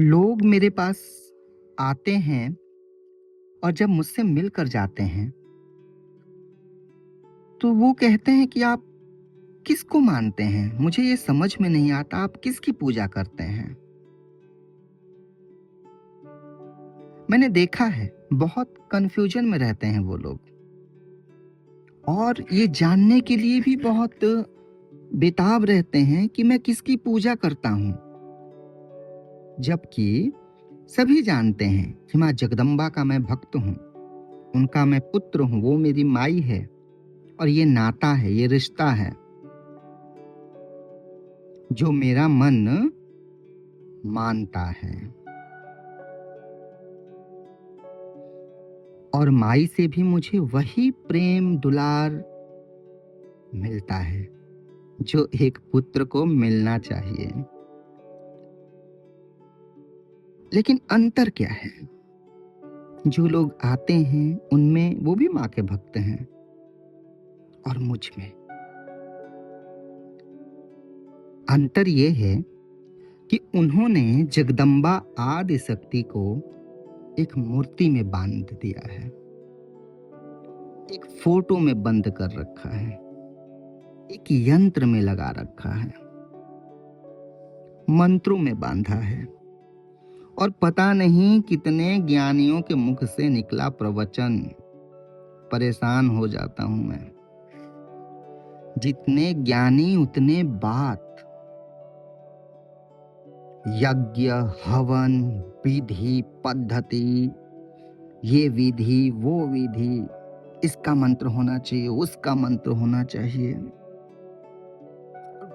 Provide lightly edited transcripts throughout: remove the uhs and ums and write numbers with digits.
लोग मेरे पास आते हैं और जब मुझसे मिलकर जाते हैं तो वो कहते हैं कि आप किसको मानते हैं? मुझे ये समझ में नहीं आता आप किसकी पूजा करते हैं? मैंने देखा है बहुत कन्फ्यूजन में रहते हैं वो लोग और ये जानने के लिए भी बहुत बेताब रहते हैं कि मैं किसकी पूजा करता हूँ। जबकि सभी जानते हैं कि माँ जगदम्बा का मैं भक्त हूँ, उनका मैं पुत्र हूँ, वो मेरी माई है और ये नाता है, ये रिश्ता है जो मेरा मन मानता है। और माई से भी मुझे वही प्रेम दुलार मिलता है जो एक पुत्र को मिलना चाहिए। लेकिन अंतर क्या है? जो लोग आते हैं उनमें वो भी माँ के भक्त हैं और मुझ में अंतर ये है कि उन्होंने जगदम्बा आदि शक्ति को एक मूर्ति में बांध दिया है, एक फोटो में बंद कर रखा है, एक यंत्र में लगा रखा है, मंत्रों में बांधा है और पता नहीं कितने ज्ञानियों के मुख से निकला प्रवचन। परेशान हो जाता हूं मैं। जितने ज्ञानी उतने बात, यज्ञ हवन विधि पद्धति, ये विधि वो विधि, इसका मंत्र होना चाहिए उसका मंत्र होना चाहिए।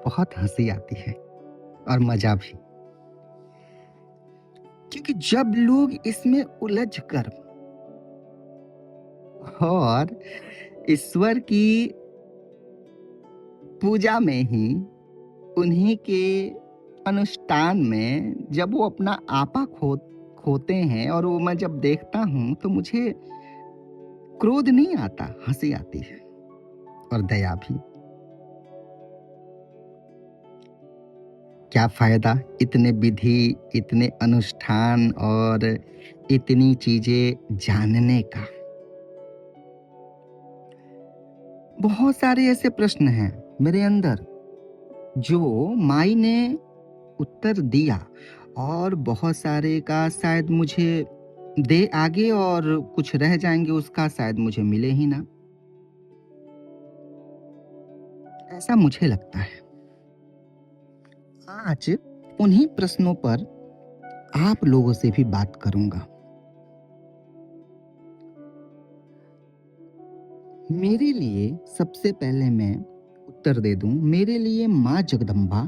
बहुत हंसी आती है और मजा भी, क्योंकि जब लोग इसमें उलझ कर और ईश्वर की पूजा में ही, उन्हीं के अनुष्ठान में जब वो अपना आपा खोते हैं और वो मैं जब देखता हूं तो मुझे क्रोध नहीं आता, हंसी आती है और दया भी। क्या फायदा इतने विधि, इतने अनुष्ठान और इतनी चीजें जानने का? बहुत सारे ऐसे प्रश्न हैं मेरे अंदर जो माई ने उत्तर दिया और बहुत सारे का शायद मुझे दे आगे और कुछ रह जाएंगे उसका शायद मुझे मिले ही ना, ऐसा मुझे लगता है। आज उन्हीं प्रश्नों पर आप लोगों से भी बात करूंगा। मेरे लिए सबसे पहले मैं उत्तर दे दूं, मेरे लिए माँ जगदम्बा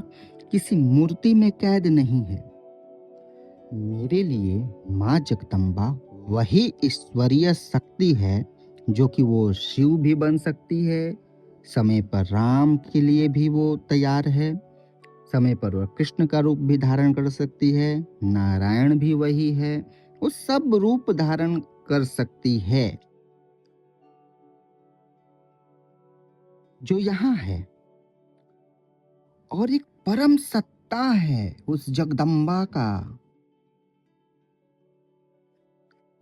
किसी मूर्ति में कैद नहीं है। मेरे लिए माँ जगदम्बा वही ईश्वरीय शक्ति है जो कि वो शिव भी बन सकती है, समय पर राम के लिए भी वो तैयार है, समय पर वह कृष्ण का रूप भी धारण कर सकती है, नारायण भी वही है, वो सब रूप धारण कर सकती है जो यहाँ है। और एक परम सत्ता है उस जगदम्बा का।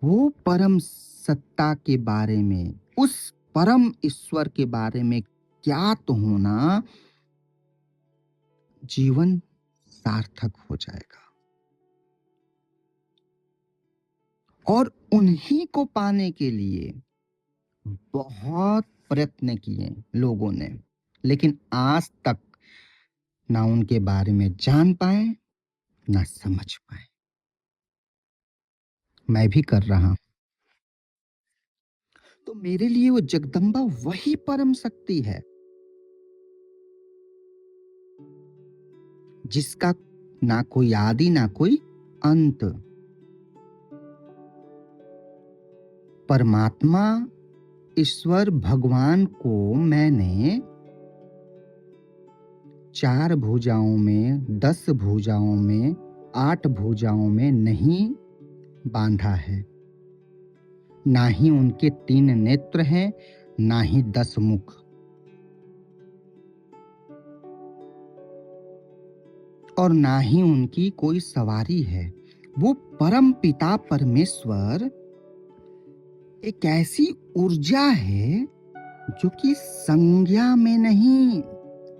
वो परम सत्ता के बारे में, उस परम ईश्वर के बारे में ज्ञात होना जीवन सार्थक हो जाएगा। और उन्हीं को पाने के लिए बहुत प्रयत्न किए लोगों ने, लेकिन आज तक ना उनके बारे में जान पाए ना समझ पाए। मैं भी कर रहा हूं। तो मेरे लिए वो जगदम्बा वही परम शक्ति है जिसका ना कोई आदि ना कोई अंत। परमात्मा ईश्वर भगवान को मैंने 4 भुजाओं में, 10 भुजाओं में, 8 भुजाओं में नहीं बांधा है। ना ही उनके 3 नेत्र हैं, ना ही 10 मुख। और ना ही उनकी कोई सवारी है। वो परम पिता परमेश्वर एक ऐसी ऊर्जा है जो कि संज्ञा में नहीं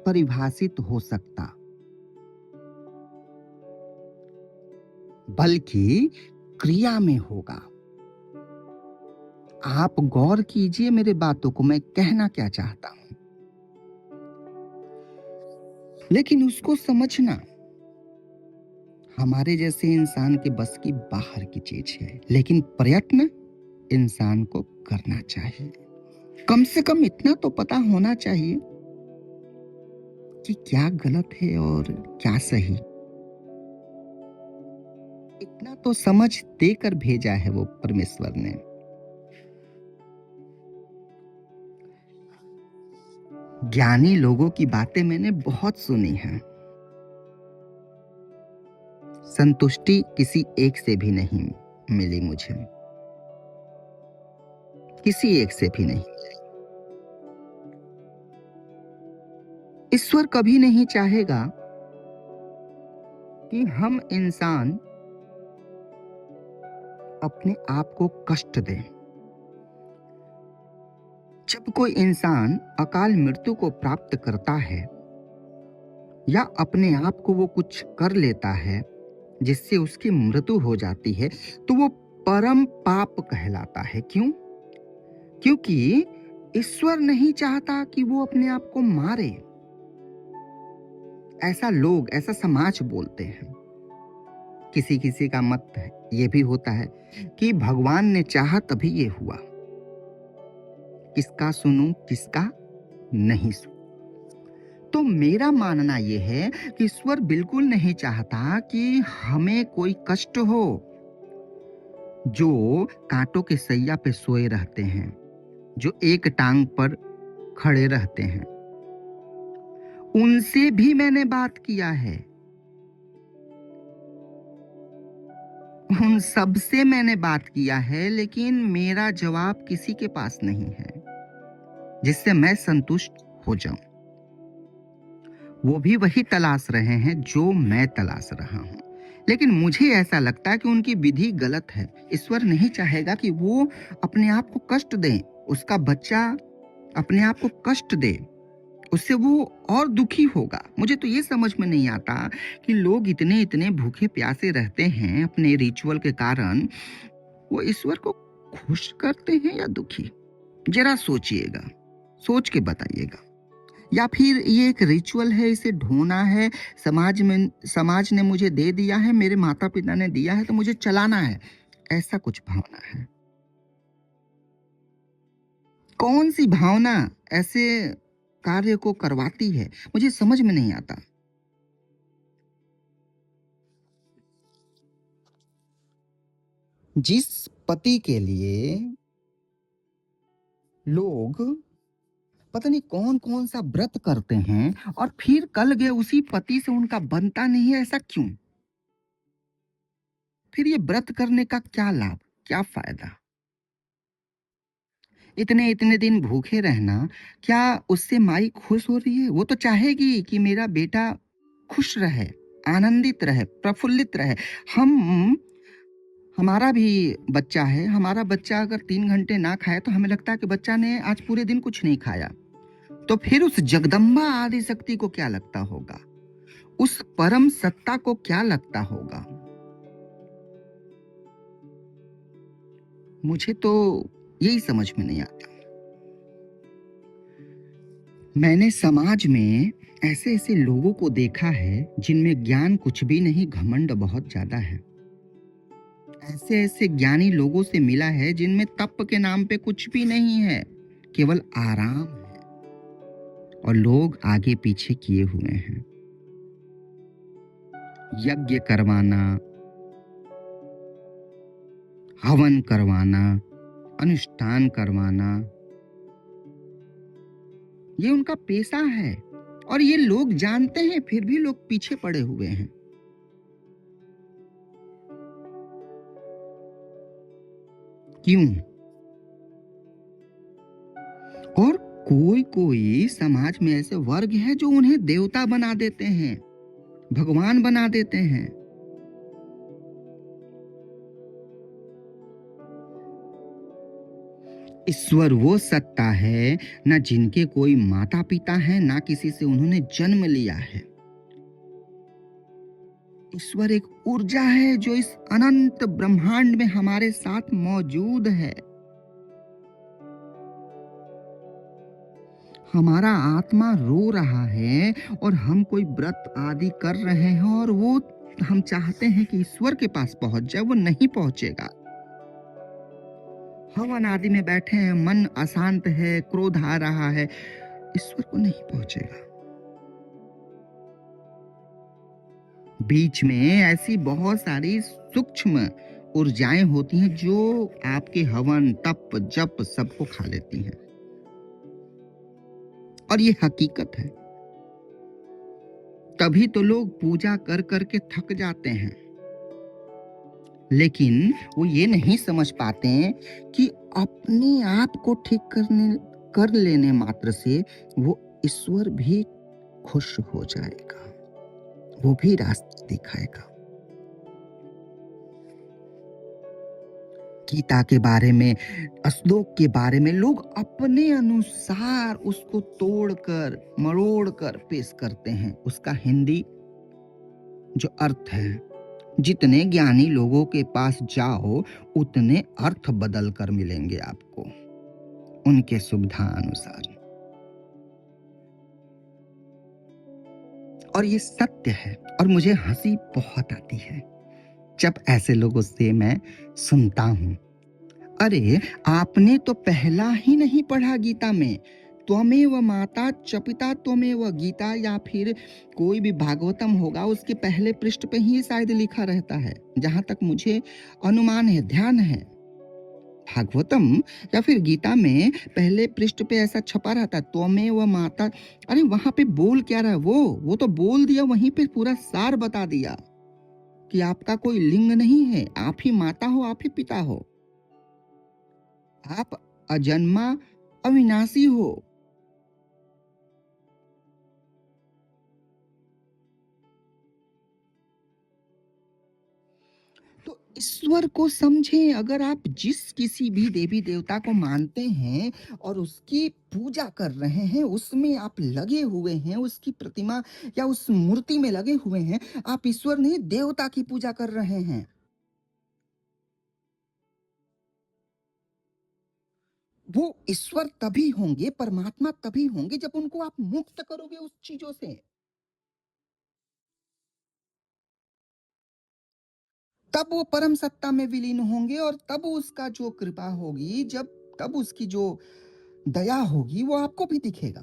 परिभाषित हो सकता, बल्कि क्रिया में होगा। आप गौर कीजिए मेरे बातों को, मैं कहना क्या चाहता हूं, लेकिन उसको समझना हमारे जैसे इंसान के बस की बाहर की चीज है। लेकिन प्रयत्न इंसान को करना चाहिए। कम से कम इतना तो पता होना चाहिए कि क्या गलत है और क्या सही। इतना तो समझ देकर भेजा है वो परमेश्वर ने। ज्ञानी लोगों की बातें मैंने बहुत सुनी हैं। संतुष्टि किसी एक से भी नहीं मिली मुझे, किसी एक से भी नहीं। ईश्वर कभी नहीं चाहेगा कि हम इंसान अपने आप को कष्ट दें। जब कोई इंसान अकाल मृत्यु को प्राप्त करता है या अपने आप को वो कुछ कर लेता है जिससे उसकी मृत्यु हो जाती है, तो वो परम पाप कहलाता है। क्यों? क्योंकि ईश्वर नहीं चाहता कि वो अपने आप को मारे। ऐसा लोग, ऐसा समाज बोलते हैं। किसी किसी का मत है, ये भी होता है कि भगवान ने चाहा तभी ये हुआ। किसका सुनूं, किसका नहीं सुनूं? तो मेरा मानना ये है कि ईश्वर बिल्कुल नहीं चाहता कि हमें कोई कष्ट हो। जो कांटों के सैया पे सोए रहते हैं, जो एक टांग पर खड़े रहते हैं, उनसे भी मैंने बात किया है। उन सब से मैंने बात किया है, लेकिन मेरा जवाब किसी के पास नहीं है जिससे मैं संतुष्ट हो जाऊं। वो भी वही तलाश रहे हैं जो मैं तलाश रहा हूं। लेकिन मुझे ऐसा लगता है कि उनकी विधि गलत है। ईश्वर नहीं चाहेगा कि वो अपने आप को कष्ट दे, उसका बच्चा अपने आप को कष्ट दे, उससे वो और दुखी होगा। मुझे तो ये समझ में नहीं आता कि लोग इतने इतने भूखे प्यासे रहते हैं अपने रिचुअल के कारण, वो ईश्वर को खुश करते हैं या दुखी? जरा सोचिएगा, सोच के बताइएगा। या फिर ये एक रिचुअल है, इसे ढोना है, समाज ने मुझे दे दिया है, मेरे माता पिता ने दिया है तो मुझे चलाना है, ऐसा कुछ भावना है? कौन सी भावना ऐसे कार्य को करवाती है? मुझे समझ में नहीं आता। जिस पति के लिए लोग पता नहीं कौन कौन सा व्रत करते हैं और फिर कल गए उसी पति से उनका बनता नहीं है, ऐसा क्यों? फिर ये व्रत करने का क्या लाभ, क्या फायदा? इतने इतने दिन भूखे रहना, क्या उससे माई खुश हो रही है? वो तो चाहेगी कि मेरा बेटा खुश रहे, आनंदित रहे, प्रफुल्लित रहे। हमारा भी बच्चा है, हमारा बच्चा अगर 3 घंटे ना खाए तो हमें लगता है कि बच्चा ने आज पूरे दिन कुछ नहीं खाया। तो फिर उस जगदम्बा आदि शक्ति को क्या लगता होगा? उस परम सत्ता को क्या लगता होगा? मुझे तो यही समझ में नहीं आता। मैंने समाज में ऐसे ऐसे लोगों को देखा है जिनमें ज्ञान कुछ भी नहीं, घमंड बहुत ज्यादा है। ऐसे ऐसे ज्ञानी लोगों से मिला है जिनमें तप के नाम पे कुछ भी नहीं है, केवल आराम है, और लोग आगे पीछे किए हुए हैं। यज्ञ करवाना, हवन करवाना, अनुष्ठान करवाना, ये उनका पेशा है और ये लोग जानते हैं, फिर भी लोग पीछे पड़े हुए हैं। क्यों? और कोई कोई समाज में ऐसे वर्ग है जो उन्हें देवता बना देते हैं, भगवान बना देते हैं। ईश्वर वो सत्ता है न जिनके कोई माता पिता है, ना किसी से उन्होंने जन्म लिया है। ईश्वर एक ऊर्जा है जो इस अनंत ब्रह्मांड में हमारे साथ मौजूद है। हमारा आत्मा रो रहा है और हम कोई व्रत आदि कर रहे हैं और वो हम चाहते हैं कि ईश्वर के पास पहुंच जाए, वो नहीं पहुंचेगा। हवन आदि में बैठे हैं, मन अशांत है, क्रोध आ रहा है, ईश्वर को नहीं पहुंचेगा। बीच में ऐसी बहुत सारी सूक्ष्म ऊर्जाएं होती हैं जो आपके हवन, तप, जप सबको खा लेती हैं, और ये हकीकत है। तभी तो लोग पूजा कर करके थक जाते हैं, लेकिन वो ये नहीं समझ पाते कि अपने आप को ठीक कर लेने मात्र से वो ईश्वर भी खुश हो जाएगा, वो भी रास्ता दिखाएगा। गीता के बारे में, श्लोक के बारे में लोग अपने अनुसार उसको तोड़कर मरोड़कर पेश करते हैं। उसका हिंदी जो अर्थ है, जितने ज्ञानी लोगों के पास जाओ उतने अर्थ बदल कर मिलेंगे आपको, उनके सुविधा अनुसार। और ये सत्य है, और मुझे हंसी बहुत आती है जब ऐसे लोगों से मैं सुनता हूं, अरे आपने तो पहला ही नहीं पढ़ा गीता में, त्वमेव माता च पिता त्वमेव गीता, या फिर कोई भी भागवतम होगा उसके पहले पृष्ठ पे ही शायद लिखा रहता है, जहां तक मुझे अनुमान है, ध्यान है। भागवतम या फिर गीता में पहले पृष्ठ पे ऐसा छपा रहता है, त्वमेव माता। अरे वहां पे बोल क्या रहा है, वो तो बोल दिया, वहीं पे पूरा सार बता दिया कि आपका कोई लिंग नहीं है, आप ही माता हो, आप ही पिता हो, आप अजन्मा अविनाशी हो। तो ईश्वर को समझें। अगर आप जिस किसी भी देवी देवता को मानते हैं और उसकी पूजा कर रहे हैं, उसमें आप लगे हुए हैं, उसकी प्रतिमा या उस मूर्ति में लगे हुए हैं, आप ईश्वर नहीं देवता की पूजा कर रहे हैं। वो ईश्वर तभी होंगे, परमात्मा तभी होंगे जब उनको आप मुक्त करोगे उस चीजों से। तब वो परम सत्ता में विलीन होंगे, और तब उसका जो कृपा होगी, तब उसकी जो दया होगी, वो आपको भी दिखेगा।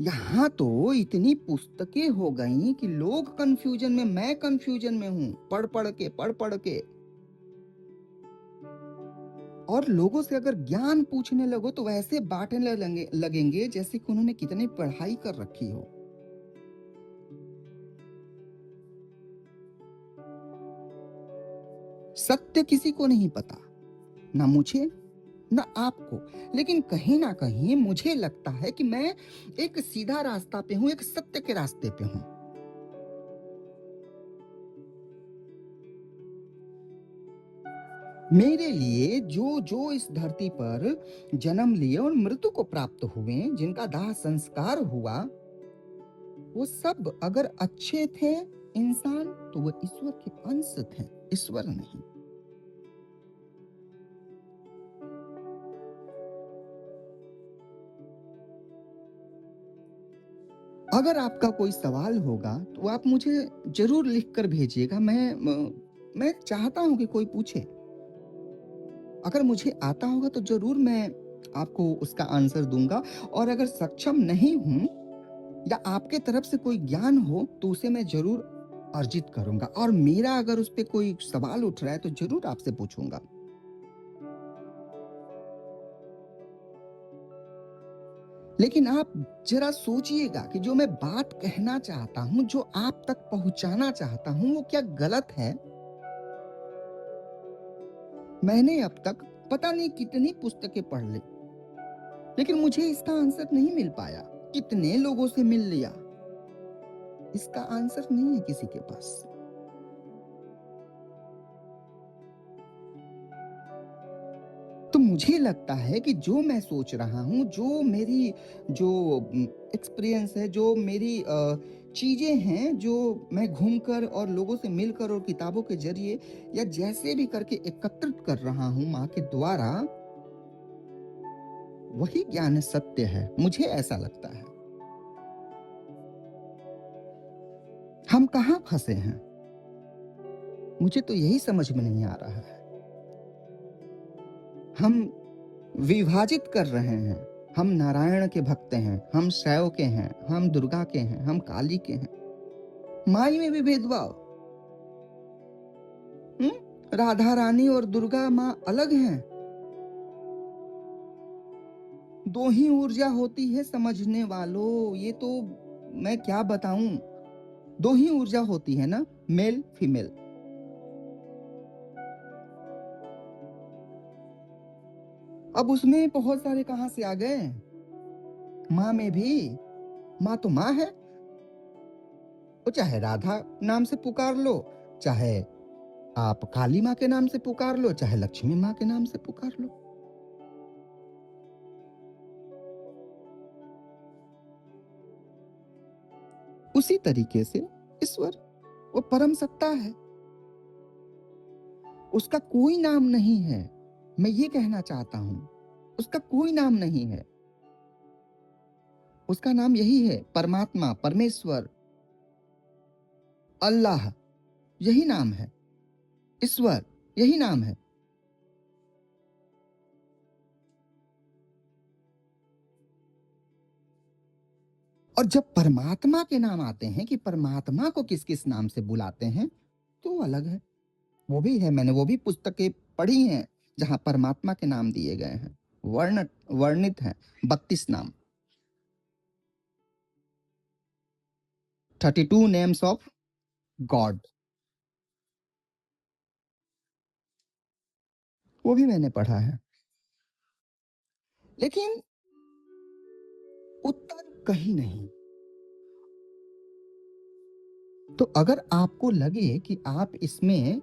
यहाँ तो इतनी पुस्तकें हो गई कि लोग कंफ्यूजन में, मैं कंफ्यूजन में हूं, पढ़ पढ़ के। और लोगों से अगर ज्ञान पूछने लगो तो वैसे बांटने लगेंगे जैसे कि उन्होंने कितनी पढ़ाई कर रखी हो। सत्य किसी को नहीं पता, ना मुझे ना आपको, लेकिन कहीं ना कहीं मुझे लगता है कि मैं एक सीधा रास्ता पे हूं, एक सत्य के रास्ते पे हूं। मेरे लिए जो जो इस धरती पर जन्म लिए और मृत्यु को प्राप्त हुए, जिनका दाह संस्कार हुआ, वो सब अगर अच्छे थे इंसान, तो वो ईश्वर के अंश थे, ईश्वर नहीं। अगर आपका कोई सवाल होगा तो आप मुझे जरूर लिख कर भेजिएगा। मैं चाहता हूं कि कोई पूछे। अगर मुझे आता होगा तो जरूर मैं आपको उसका आंसर दूंगा, और अगर सक्षम नहीं हूं या आपके तरफ से कोई ज्ञान हो तो उसे मैं जरूर अर्जित करूंगा, और मेरा अगर उस पर कोई सवाल उठ रहा है तो जरूर आपसे पूछूंगा। लेकिन आप जरा सोचिएगा कि जो मैं बात कहना चाहता हूं, जो आप तक पहुंचाना चाहता हूं, वो क्या गलत है? मैंने अब तक पता नहीं कितनी पुस्तकें पढ़ ली, लेकिन मुझे इसका आंसर नहीं मिल पाया। कितने लोगों से मिल लिया, इसका आंसर नहीं है किसी के पास। मुझे लगता है कि जो मैं सोच रहा हूँ, जो मेरी जो एक्सपीरियंस है, जो मेरी चीज़ें हैं, जो मैं घूमकर और लोगों से मिलकर और किताबों के ज़रिए या जैसे भी करके एकत्रित कर रहा हूँ माँ के द्वारा, वही ज्ञान सत्य है, मुझे ऐसा लगता है। हम कहाँ फँसे हैं? मुझे तो यही समझ में नहीं आ रहा है। हम विभाजित कर रहे हैं। हम नारायण के भक्त हैं, हम शैव के हैं, हम दुर्गा के हैं, हम काली के हैं। माई में भी भेदभाव। राधा रानी और दुर्गा माँ अलग हैं। दो ही ऊर्जा होती है समझने वालों, ये तो मैं क्या बताऊं। दो ही ऊर्जा होती है ना, मेल फीमेल। अब उसमें बहुत सारे कहां से आ गए। माँ में भी, माँ तो माँ है। वो चाहे राधा नाम से पुकार लो, चाहे आप काली माँ के नाम से पुकार लो, चाहे लक्ष्मी माँ के नाम से पुकार लो। उसी तरीके से ईश्वर वो परम सत्ता है, उसका कोई नाम नहीं है। मैं ये कहना चाहता हूं, उसका कोई नाम नहीं है। उसका नाम यही है, परमात्मा, परमेश्वर, अल्लाह, यही नाम है। ईश्वर, यही नाम है। और जब परमात्मा के नाम आते हैं कि परमात्मा को किस किस नाम से बुलाते हैं, तो वो अलग है। वो भी है, मैंने वो भी पुस्तकें पढ़ी हैं जहां परमात्मा के नाम दिए गए हैं, वर्णित हैं 32 नाम, 32 नेम्स ऑफ गॉड। वो भी मैंने पढ़ा है, लेकिन उत्तर कहीं नहीं। तो अगर आपको लगे कि आप इसमें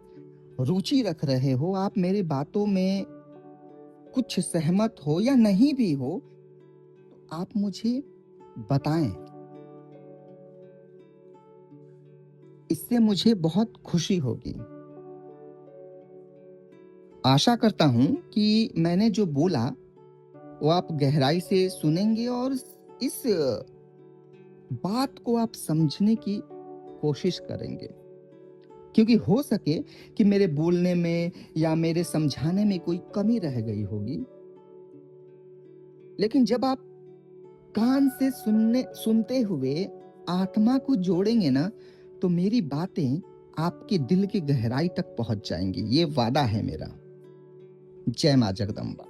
रुचि रख रहे हो, आप मेरी बातों में कुछ सहमत हो या नहीं भी हो, तो आप मुझे बताएं। इससे मुझे बहुत खुशी होगी। आशा करता हूं कि मैंने जो बोला वो आप गहराई से सुनेंगे और इस बात को आप समझने की कोशिश करेंगे, क्योंकि हो सके कि मेरे बोलने में या मेरे समझाने में कोई कमी रह गई होगी। लेकिन जब आप कान से सुनते हुए आत्मा को जोड़ेंगे ना, तो मेरी बातें आपके दिल की गहराई तक पहुंच जाएंगी। ये वादा है मेरा। जय मां जगदम्बा।